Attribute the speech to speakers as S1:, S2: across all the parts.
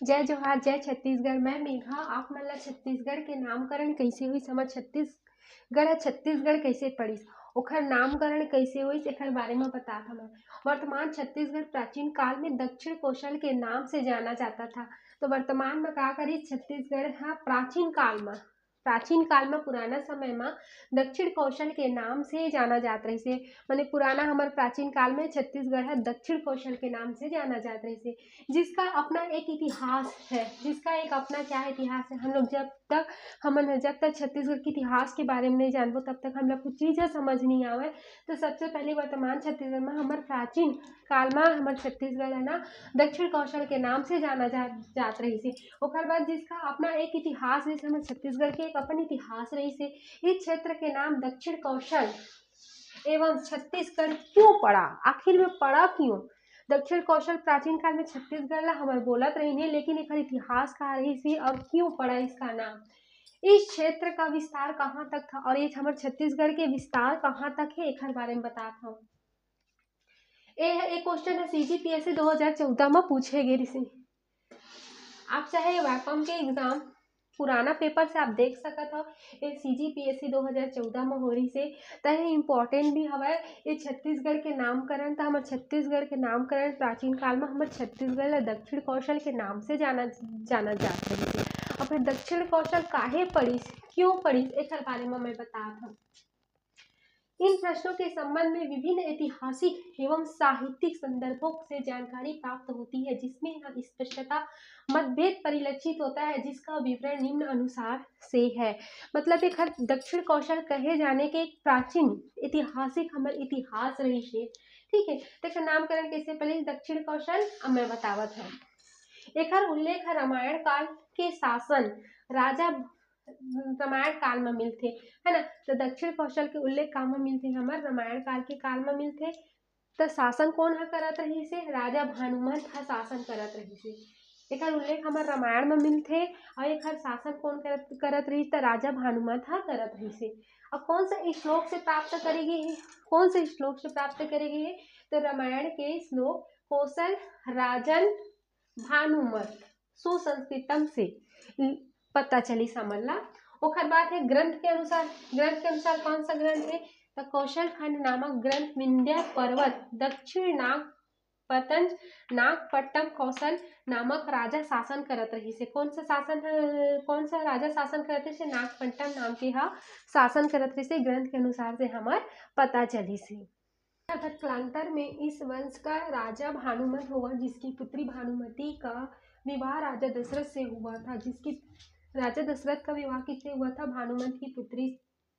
S1: जय जोहार, जय छत्तीसगढ़। मैं मेघा आप मन ला छत्तीसगढ़ के नामकरण कइसे होइस, हमर छत्तीसगढ़ ह छत्तीसगढ़ कइसे पड़िस, ओखर नामकरण कइसे होइस एखर बारे म बतात हव मैं। वर्तमान छत्तीसगढ़ प्राचीन काल में दक्षिण कोशल के नाम से जाना जाता था। तो वर्तमान में का करिस छत्तीसगढ़ ह प्राचीन काल में पुराना समय में दक्षिण कौशल के नाम से जाना जात रहिसे। माने पुराना हमर प्राचीन काल में छत्तीसगढ़ है दक्षिण कौशल के नाम से जाना जात रहिसे, जिसका अपना एक इतिहास है, जिसका एक अपना क्या इतिहास है। हम लोग जब तक छत्तीसगढ़ के इतिहास के बारे में नहीं जानबो तब तक हम लोग कुछ चीज़ समझ नहीं आवे। तो सबसे पहले वर्तमान छत्तीसगढ़ में हमर प्राचीन काल में हमर छत्तीसगढ़ है ना दक्षिण कौशल के नाम से जाना जात रहिसे। ओकर बाद जिसका अपना एक इतिहास जैसे हमर छत्तीसगढ़ के एक अपन इतिहास रहिसे। इस क्षेत्र के नाम दक्षिण कौशल एवं छत्तीसगढ़ क्यों पड़ा, आखिर में पड़ा क्यों? दक्षिण कौशल प्राचीन काल में छत्तीसगढ़ ला हमर बोलत रहिने, लेकिन एकर इतिहास का रहिस और क्यों पड़ा इसका नाम। इस क्षेत्र का विस्तार कहाँ तक था और ये हमर छत्तीसगढ़ के विस्तार कहाँ तक है एकर बारे में बतात हूँ। ये क्वेश्चन है CGPSC 2014 में पूछे गे रिसे। आप चाहे वाकम के एग्जाम पुराना पेपर से आप देख सकत हो, ये CGPSC 2014 में हो रही से तहे इम्पोर्टेंट भी हवय। ये छत्तीसगढ़ के नामकरण था, हमर छत्तीसगढ़ के नामकरण प्राचीन काल में हमर छत्तीसगढ़ ला दक्षिण कौशल के नाम से जाना जात रही थी। और फिर दक्षिण कौशल काहे पड़िस, क्यों पड़िस एकर बारे में मैं बतात हूँ। इन प्रश्नों के संबंध में विभिन्न ऐतिहासिक एवं साहित्यिक संदर्भों से जानकारी प्राप्त होती है, जिसमें यह स्पष्टता मतभेद परिलक्षित होता है, जिसका विवरण निम्न अनुसार से है। मतलब एक दक्षिण कौशल कहे जाने के एक प्राचीन ऐतिहासिक हमर इतिहास रही है। ठीक है, तो नामकरण कैसे पहले दक्षिण कौशल अब मैं बतावत हूँ। एकर उल्लेख रामायण काल के शासन राजा रामायण काल में मिलथे, है ना। तो दक्षिण कौशल के उल्लेख का में मिलथे हमर रामायण काल के काल में मिलथे। तो शासन कौन ह करत रहिसे, राजा भानुमंत ह शासन करत रहिसे। एकर उल्लेख हमर रामायण में मिलथे और एकर शासन कौन करत रहिस, तो राजा भानुमंत ह करत रहिसे। अब कौन सा श्लोक से प्राप्त करेगी है, कौन से श्लोक से प्राप्त करेगी है, तो रामायण के श्लोक कौशल राजन भानुमत सुसंस्कृतम से पता चली समझ ला। ओकर बाद है ग्रंथ के अनुसार कौन सा ग्रंथ है, तो कौशल खंड नामक ग्रंथ विंध्य पर्वत दक्षिण नागपट्टम कौशल नामक राजा शासन करत रही से। कौन सा राजा शासन करत रही से, नागपट्टम नाम के हा शासन करत रही से, ग्रंथ के अनुसार से हमार पता चली से। कालांतर में इस वंश का राजा भानुमत हुआ, जिसकी पुत्री भानुमति का विवाह राजा दशरथ से हुआ था। राजा दशरथ का विवाह किससे हुआ था, भानुमति की पुत्री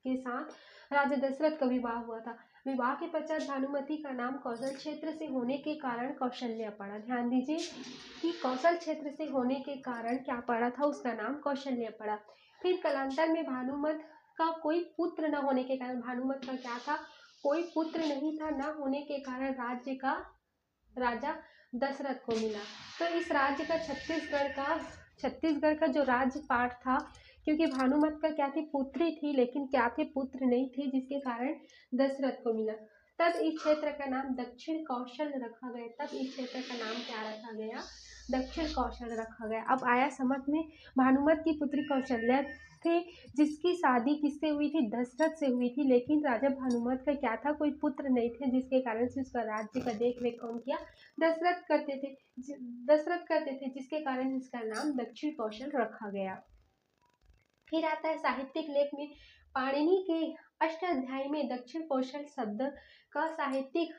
S1: के साथ राजा दशरथ का विवाह हुआ था। विवाह के पश्चात भानुमति का नाम कौशल क्षेत्र से होने के कारण कौशल्या पड़ा। ध्यान दीजिए कि कौशल क्षेत्र से होने के कारण क्या पड़ा था, उसका नाम कौशल्या पड़ा। फिर कालांतर में भानुमत का कोई पुत्र न होने के कारण, भानुमत का क्या था, कोई पुत्र नहीं था, न होने के कारण राज्य का राजा दशरथ को मिला। तो इस राज्य का छत्तीसगढ़ का जो राज्य पाठ था, क्योंकि भानुमत का क्या थी, पुत्री थी, लेकिन क्या थे, पुत्र नहीं थे, जिसके कारण दशरथ को मिला। तब इस क्षेत्र का नाम दक्षिण कौशल रखा गया। तब इस क्षेत्र का नाम क्या रखा गया, दक्षिण कौशल रखा गया। अब आया समझ में, भानुमत की पुत्री कौशल्या थे, जिसकी शादी किससे हुई थी, दशरथ से हुई थी, लेकिन राजा भानुमत का क्या था, कोई पुत्र नहीं थे, जिसके कारण से उसका राज्य का देख रेख कौन किया, दशरथ करते थे, जिसके कारण इसका नाम दक्षिण कौशल रखा गया। फिर आता है साहित्यिक लेख में, पाणिनि के अष्टाध्यायी में दक्षिण कौशल शब्द का साहित्यिक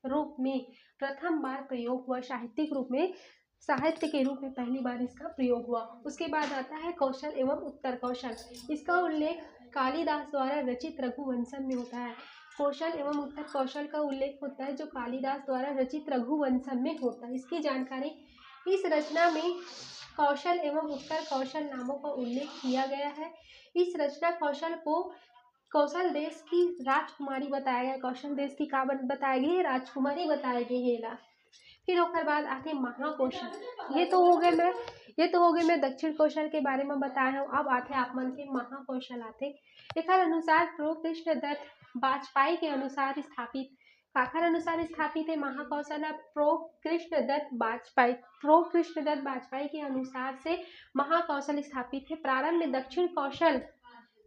S1: रूप में प्रथम बार प्रयोग हुआ। साहित्य के रूप में पहली बार इसका प्रयोग हुआ। उसके बाद आता है कौशल एवं उत्तर कौशल। इसका उल्लेख कालिदास द्वारा रचित रघुवंशम में होता है। कौशल एवं उत्तर कौशल का उल्लेख होता है जो कालिदास द्वारा रचित रघुवंशम में होता है। इसकी जानकारी, इस रचना में कौशल एवं उत्तर कौशल नामों का उल्लेख किया गया है। इस रचना कौशल को कौशल देश की राजकुमारी बताया गया। कौशल देश की का बताया गई, राजकुमारी बताया गई है। फिर ओकर बाद आते महाकौशल। ये तो हो गए मैं दक्षिण कौशल के बारे में बताया हूँ। अब आते आप मन के महाकौशल आते। एकर अनुसार प्रो कृष्ण दत्त वाजपेयी के अनुसार स्थापित काकर अनुसार स्थापित है महाकौशल प्रो कृष्णदत्त वाजपेयी। प्रो कृष्णदत्त वाजपेयी के अनुसार से महाकौशल स्थापित है। प्रारंभ में दक्षिण कौशल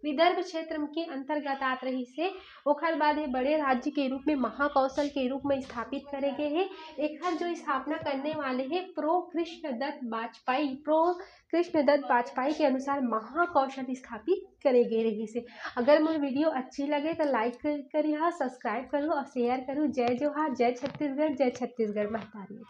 S1: विदर्भ क्षेत्र के अंतर्गत आत रही से ओखर बाद ये बड़े राज्य के रूप में महाकौशल के रूप में स्थापित करे गए हैं। एकर जो स्थापना करने वाले हैं प्रो कृष्णदत्त वाजपेयी। प्रो कृष्णदत्त वाजपेयी के अनुसार महाकौशल स्थापित करे गए रही से। अगर मोर वीडियो अच्छी लगे तो लाइक करिए, सब्सक्राइब करूँ और शेयर करूँ। जय जोहार, जय छत्तीसगढ़, जय छत्तीसगढ़ महतारी।